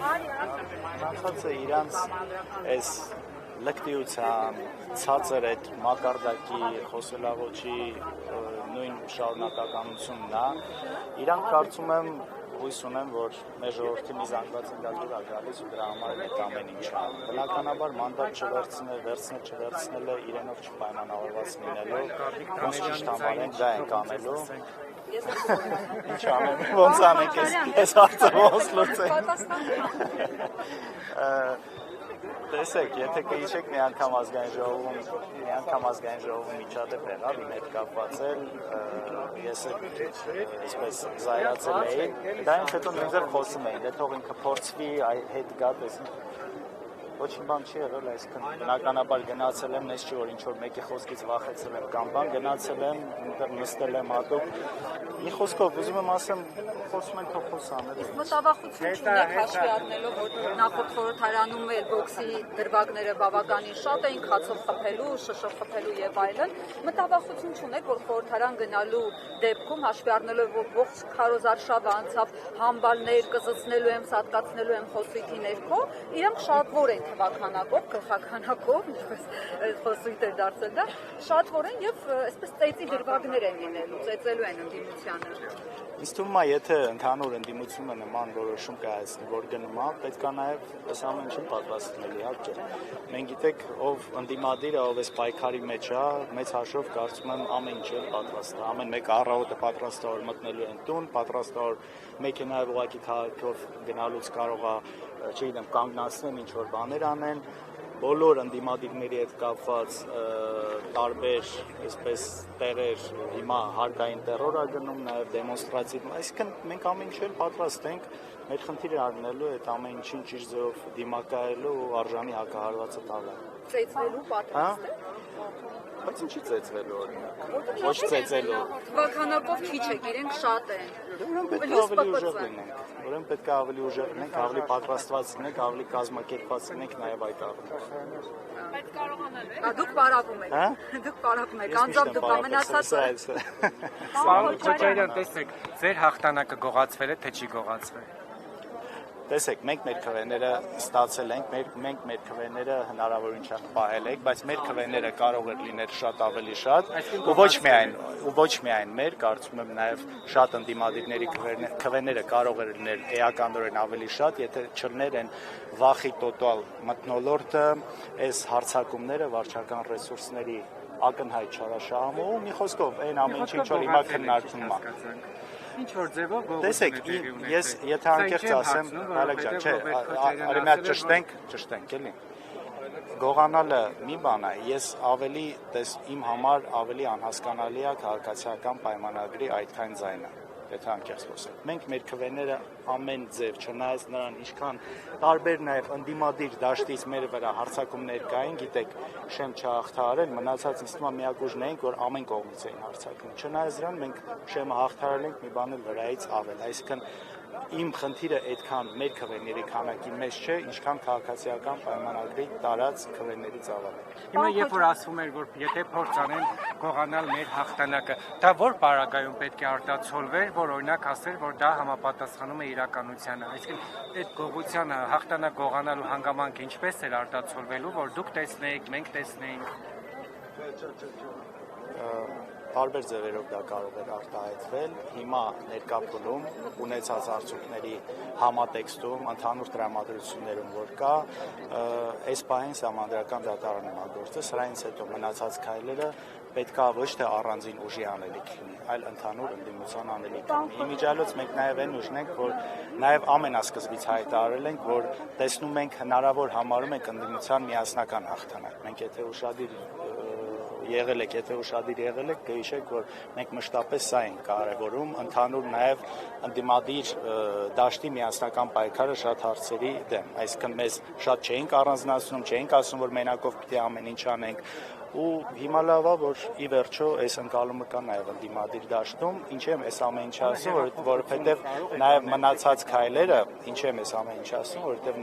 Մնացածը իրանց այս լկտիության, ցածր այդ մակարդակի, խոսելավոճի նույն շարունակականությունն է, իրանք կարծում եմ հույս ունեմ, որ մեր ժողովրդի մի զանգված ընդհանուր է գալիս ու դրա համար այդ ամեն ինչը։ Բնականաբար մանդատ չվերցնելը իրենով չպայմանավորված լինելու, ոնց ճիշտ համարենք դա ենք անելու։ Ինչ անենք, ոնց անենք այս հարցը ոնց լուծենք։ Տեսեք, եթե կհիշեք մի անգամ ազգային ժողովում միջադեպ եղավ իմ հետ կապված էլ, ես այսպես զայրացել էի, դրանից հետո նույնիսկ խոսում էին, դե թող ինքը փորձվի, հետ գա, տեսնի, ոչինչ բան չի եղել, այսինքն բնականաբար գնացել եմ, ես չի որ ինչ-որ մեկի խոսքից վախեցել եմ կամ բան, գնացել եմ, այնտեղ նստել եմ հատուկ, մի խոսքով ուզում եմ ասեմ, խոսում են թող խոսան։ Իսկ մտավախություն չունեք հաշվի առնելով, որ նախորդ խորհրդարանում էլ բոքսի դրվագները բավականին շատ էին խացով խփելու, շշով խփելու եւ այլն, մտավախություն չունեք, որ խորհրդարան գնալու դեպքում հաշվի առնելով, որ ողջ քարոզարշավը անցավ համբալներ կզցնելու եմ, սատկացնելու եմ խոսույթի ներքո, իրանք շատվոր են թվականակով, գլխականակով, խոսույթ է դարձել դա, շատվոր են եւ այսպես ծեծի դրվագներ են լինելու, ծեծելու են ընդդիմությանը։ Ինձ թվում է, եթե ընդհանուր ընդդիմությունը նման որոշում կայացնի, որ գնում է, պետք է նաև այս ամեն ինչին պատրաստ լինել, իհարկե։ Մենք գիտեք, ով ընդդիմադիրը, ով այս պայքարի մեջ է, մեծ հաշվով կարծում եմ ամեն ինչ պատրաստ է։ Ամեն մեկ առավոտը պատրաստ է որ մտնելու են տուն, պատրաստ է որ մեքենայով ուղղակի քաղաքով գնալուց կարող է, չգիտեմ, կանգնացնեն ինչ-որ բաներ անեն։ Բոլոր ընդդիմադիրների հետ կապված տարբեր այսպես տեղեր հիմա հարկային տերոր է գնում, նաև դեմոնստրատիվ, այսինքն մենք ամեն ինչ պատրաստ ենք, մեր խնդիրը առնելու այդ ամեն ինչին ճիշտ ձևով դիմակայելու ու արժանի հակահարվածը տալը։ Ծեծվելու պատրաստ է։ Բայց ինչի ծեծվելու օրինակ։ Ոչ ծեծելու։ Թվականակով քիչ եք, իրենք շատ են։ Ուրեմն պետք է ավելի ուժեղ լինենք, ավելի պատրաստված լինենք, ավելի կազմակերպված լինենք նաև այդ առումով։ Բայց կարողանալ եք։ Դուք պարապում եք։ Դուք պարապում եք, անձամբ դուք ամենացածը։ Պարոն Քոչարյան, տեսեք, ձեր հաղթանակը գողացվել է, թե չի գողացվել։ Տեսեք, մենք մեր քվեները ստացել ենք, մենք մեր քվեները հնարավորին չափ պահել ենք, բայց մեր քվեները կարող էր լինել շատ ավելի շատ, ու ոչ միայն մեր, կարծում եմ նաև շատ ընդդիմադիրների քվեները կարող էր լինել էականորեն ավելի շատ, եթե չլներ են վախի տոտալ մթնոլորտը, այս հարձակումները վարչական ռեսուրսների ակնհայտ չարաշահումը, ու մի խոսքով այն ամեն ինչ որ հիմա քննարկվում է։ Ինչ որ ձևով տեսեք, ես եթե անկեղծ ասեմ, Ալեք ջան, չէ, արի մի հատ ճշտենք, էլի։ Գողանալը մի բան է, ես ավելի իմ համար ավելի անհասկանալի է քաղաքացիական պայմանագրի այդքան ձայնը, եթե անկեղծ խոսեմ։ Մենք մեր քվեները ամեն ձև, չնայած նրան ինչքան տարբեր նաև ընդդիմադիր դաշտից մեր վրա հարձակումներ կային, գիտեք, շեմ չհաղթահարել, մնացած ինձ թվում է միակ ուժն էինք, որ ամեն կողմից էին հարձակվում։ Չնայած դրան մենք շեմը հաղթահարել ենք մի բան էլ վրայից ավել, այսինքն իմ խնդիրը այդքան մեր քվեների քանակի մեջ չէ, ինչքան քաղաքացիական պայմանագրի տարած քվեներից ավելին։ Հիմա երբ որ ասվում էր, որ եթե փորձ անեն գողանալ մեր հաղթանակը, դա որ պարագայում պետք է արտացոլվեր, որ օրինակ ասեր, որ դա համապատասխանում է իրականությանը։ Այսինքն այդ գողությանը հաղթանակ գողանալու հանգամանքը ինչպես էր արտացոլվելու, որ դուք տեսնեիք, մենք տեսնեինք։ Տարբեր ձևերով դա կարող էր արտահայտվել, հիմա ներկա փուլում ունեցած արդյունքների համատեքստում, ընդհանուր տրամադրություններում, որ կա, այս պահին սահմանադրական դատարանում է գործը, սրանից հետո մնացած քայլերը պետք է ոչ թե առանձին ուժի անելիք լինի, այլ ընդհանուր ընդդիմության անելիք լինի։ Իմիջիալոց մենք նաև այն ուժն ենք, որ նաև ամենասկզբից հայտարարել ենք, որ տեսնում ենք հնարավոր համարում ենք ընդդիմության միասնական հաղթանակ։ Մենք եթե ուշադիր եղել եք, կհիշեք, որ մենք մշտապես սա ենք կարևորում, ընդհանուր նաև ընդդիմադիր դաշտի միասնական պայքարը շատ հարցերի դեմ, այսինքն մեզ շատ չէինք առանձնացնում, չէինք ասում, որ մենակով պիտի ամեն ինչ անենք, ու հիմա լավ է, որ ի վերջո այս ընկալումը կա նաև ընդդիմադիր դաշտում, ինչ եմ այս ամեն ինչ ասում, որովհետև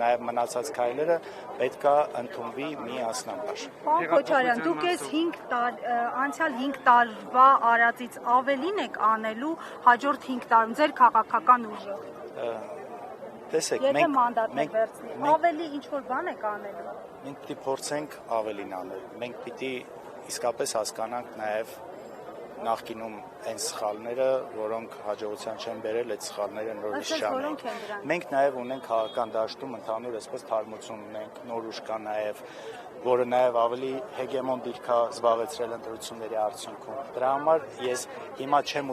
նաև մնացած քայլերը պետք է ընդունվի միասնաբար։ Պարոն Քոչարյան, դուք այս անցյալ 5 տարվա արածից ավելին եք անելու հաջորդ 5 տարում ձեր քաղաքական ուժը։ Տեսեք, Եթե մանդատներ վերցնի, ավելի ինչ-որ բան եք անելու։ Մենք պիտի փորձենք ավելին անել։ Մենք պիտի իսկապես հասկանանք նաև նախկինում այն սխալները, որոնք հաջողության չեն բերել, այդ սխալները նորից չանենք։ Մենք նաև ունենք քաղաքական դաշտում ընդհանուր այսպես թարմություն ունենք, նոր ուժ կա նաև, որը նաև ավելի հեգեմոն դիրք է զբաղեցրել ընտրությունների արդյունքում։ Դրա համար ես հիմա չեմ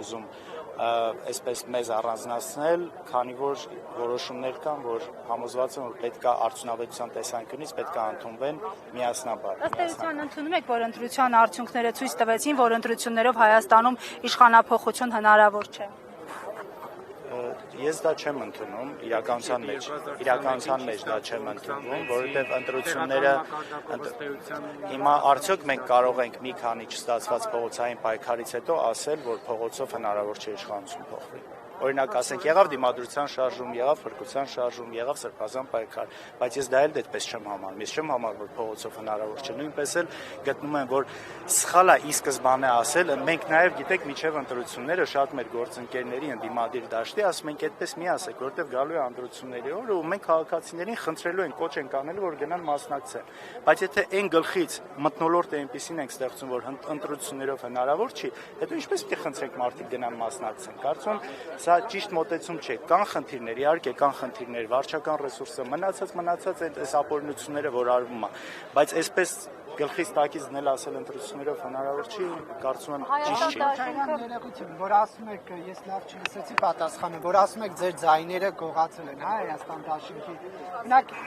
ուզում այսպես մեզ առանձնացնել, քանի որ որոշումներ կան, որ համոզված եմ, որ պետք է արդյունավետության տեսանկյունից պետք է ընդունվեն միասնաբար։ Ըստ էության ընդունում եք, որ ընտրության արդյունքները ցույց տվեցին, որ ընտրություններով Հայաստանում իշխանափոխություն հնարավոր չէ։ Ես դա չեմ ընդունում, իրականության մեջ դա չեմ ընդունում, որովհետև ընտրությունները հիմա արդյոք մենք կարող ենք մի քանի չստացված փողոցային պայքարից հետո ասել, որ փողոցով հնարավոր չէ իշխանություն փոխվի։ Օրինակ ասենք եղավ դիմադրության շարժում, եղավ փրկության շարժում, եղավ սրբազան պայքար, բայց ես դա էլ դեպպես չեմ համարում։ Ես չեմ համարում, որ փողոցով հնարավոր չէ։ Նույնպես էլ գտնում եմ, որ սխալ է ի սկզբանե ասել, մենք նաև գիտեք միջև ընտրությունները շատ մեր գործընկերների ընդդիմադիր դաշտի ասում ենք այդպես մի ասեք, որովհետև գալու է ընտրությունների օրը ու մենք քաղաքացիներին խնդրելու ենք, կոչ ենք անելու, որ գնան մասնակցեն։ Բայց եթե այն գլխից մթնոլորտը այնպեսին ենք ստեղծում, որ ընտրություններով հնարավոր չի, հետո ինչպես պիտի խնդրենք մարդիկ գնան մասնակցեն։ Կարծում եմ սա ճիշտ մոտեցում չէ, կան խնդիրներ, իհարկե կան խնդիրներ, վարչական ռեսուրսը, մնացած այս ապօրինությունները, որ արվում է, բայց այսպես գլխից տակից դնել ասել ընտրություններով հնարավոր չի, կարծում եմ ճիշտ չի։ Որ ասում եք, ես լավ չլսեցի պատասխանը, որ ասում եք ձեր ձայները գողացել են, հա, Հայաստան դաշինքի։ Օրինակ,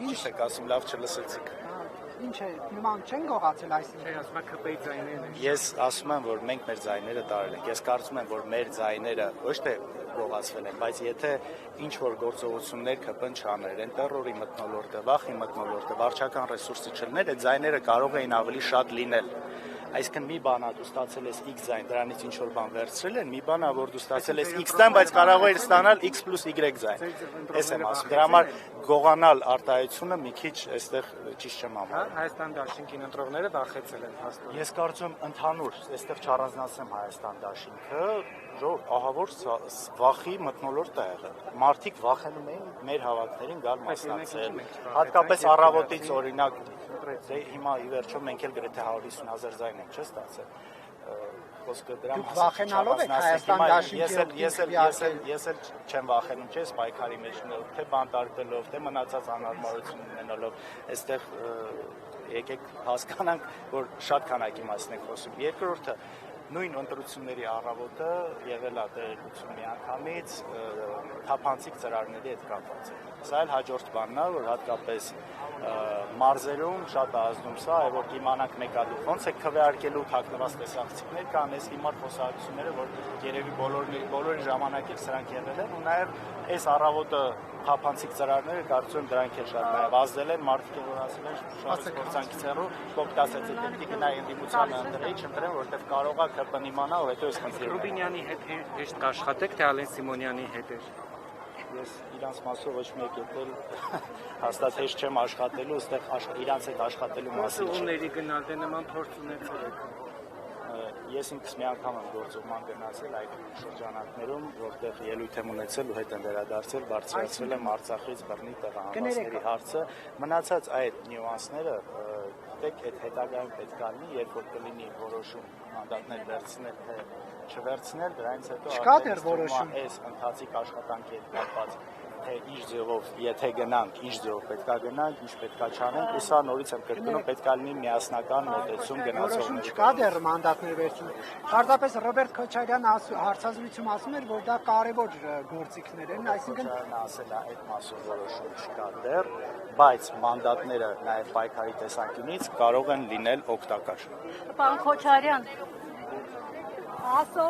ինչ եք ասում, լավ չլսեցիք։ Ինչ է, նման չեն գողացել այսինքն։ Ասում եք ԿՊ-ի ձայներն են։ Ես ասում եմ, որ մենք մեր ձայները տարել ենք։ Ես կարծում եմ, որ մեր ձայները ոչ թե գողացվել են, բայց եթե ինչ որ գործողություններ ԿՊ-ն չաներ, այն տերորի մթնոլորտը, վախի մթնոլորտը, վարչական ռեսուրսը չլներ, այդ ձայները կարող էին ավելի շատ լինել։ Այսինքն մի բանա դու ստացել ես X ձայն, դրանից ինչ որ բան վերցրել են, մի բանա որ դու ստացել ես X ձայն, բայց կարող էր ստանալ X + Y ձայն։ Էս եմ ասում։ Դրա համար գողանալ արտահայտությունը մի քիչ այստեղ ճիշտ չեմ համարում։ Հայաստան դաշինքին ընտրողները վախեցել են հաստատ։ Ես կարծում եմ ընդհանուր, այստեղ չառանձնացնեմ Հայաստան դաշինքը, ահավոր վախի մթնոլորտ է եղել։ Մարդիկ վախենում էին մեր հավաքներին գալ մասնակցել։ Հատկապես առավոտից օրինակ հիմա ի վերջո մենք էլ գրեթե 150,000 ձայն ենք չստացել։ Խոսքը դրա մասին։ Վախենալով եք Հայաստան դաշինքի։ Ես էլ չեմ վախենում, չէ՞, պայքարի մեջ թե բանտարկվելով, թե մնացած անհարմարություն ունենալով, այստեղ եկեք հասկանանք, որ շատ քանակի մասին ենք խոսում։ Երկրորդը նույն ընտրությունների առավոտը եղել է տեղեկություն միանգամից թափանցիկ ծրարների հետ կապված։ Սա էլ հաջորդ բանն է, որ հատկապես մարզերում շատ ազդում սա, որ իմանանք մեկա դու ոնց է քվեարկելու թաքնված տեսախցիկներ կան, այս հիմար խոսակցությունները, որ երևի բոլորի ժամանակ էլ սրանք եղել են, ու նաև այս առավոտը թափանցիկ ծրարները կարծում եմ դրանք էլ շատ նաև ազդել են, մարդիկ որ ասել են շատ գործանքից հեռու, կոպտ ասած է պիտի գնայի ընդդիմությանը ընտրեի, չընտրեմ, որովհետև կարող է ԿՊ-ն իմանա ու հետո այս խնդիրը։ Ռուբինյանի հետ հեշտ կաշխատեք, թե Ալեն Սիմոնյանի հետ էր։ Ես իրանց մասով ոչ մեկ էլ հաստատ հեշտ չեմ աշխատելու, այստեղ իրանց հետ աշխատելու մասին չէ։ Գործողությունների գնալ դե նման փորձ ունեցել եք։ Ես ինքս մի անգամ եմ գործողման գնացել այդ շրջանակներում, որտեղ ելույթ եմ ունեցել ու հետ եմ վերադարձել, բարձրացրել եմ Արցախից բռնի տեղահանվածների հարցը, մնացած այդ նյուանսները դեք այդ հետագայում պետք է լինի, երբ որ կլինի որոշում մանդատներ վերցնել թե չվերցնել, դրանից հետո չկա դեռ որոշում այս ընթացիկ աշխատանքի հետ կապված թե ինչ ձևով, եթե գնանք, ինչ ձևով պետք է գնանք, ինչ պետք է չանենք, ու սա նորից եմ կրկնում, պետք է լինի միասնական մոտեցում գնացողների։ Չկա դեռ մանդատներ վերցում։ Պարզապես Ռոբերտ Քոչարյանը հարցազրույցում ասում էր, որ դա կարևոր գործիքներ են, այսինքն ասել է այդ մասով որոշում չկա դեռ, բայց մանդատները նաև պայքարի տեսանկյունից կարող են լինել օգտակար։ Պարոն Քոչարյան, ասո,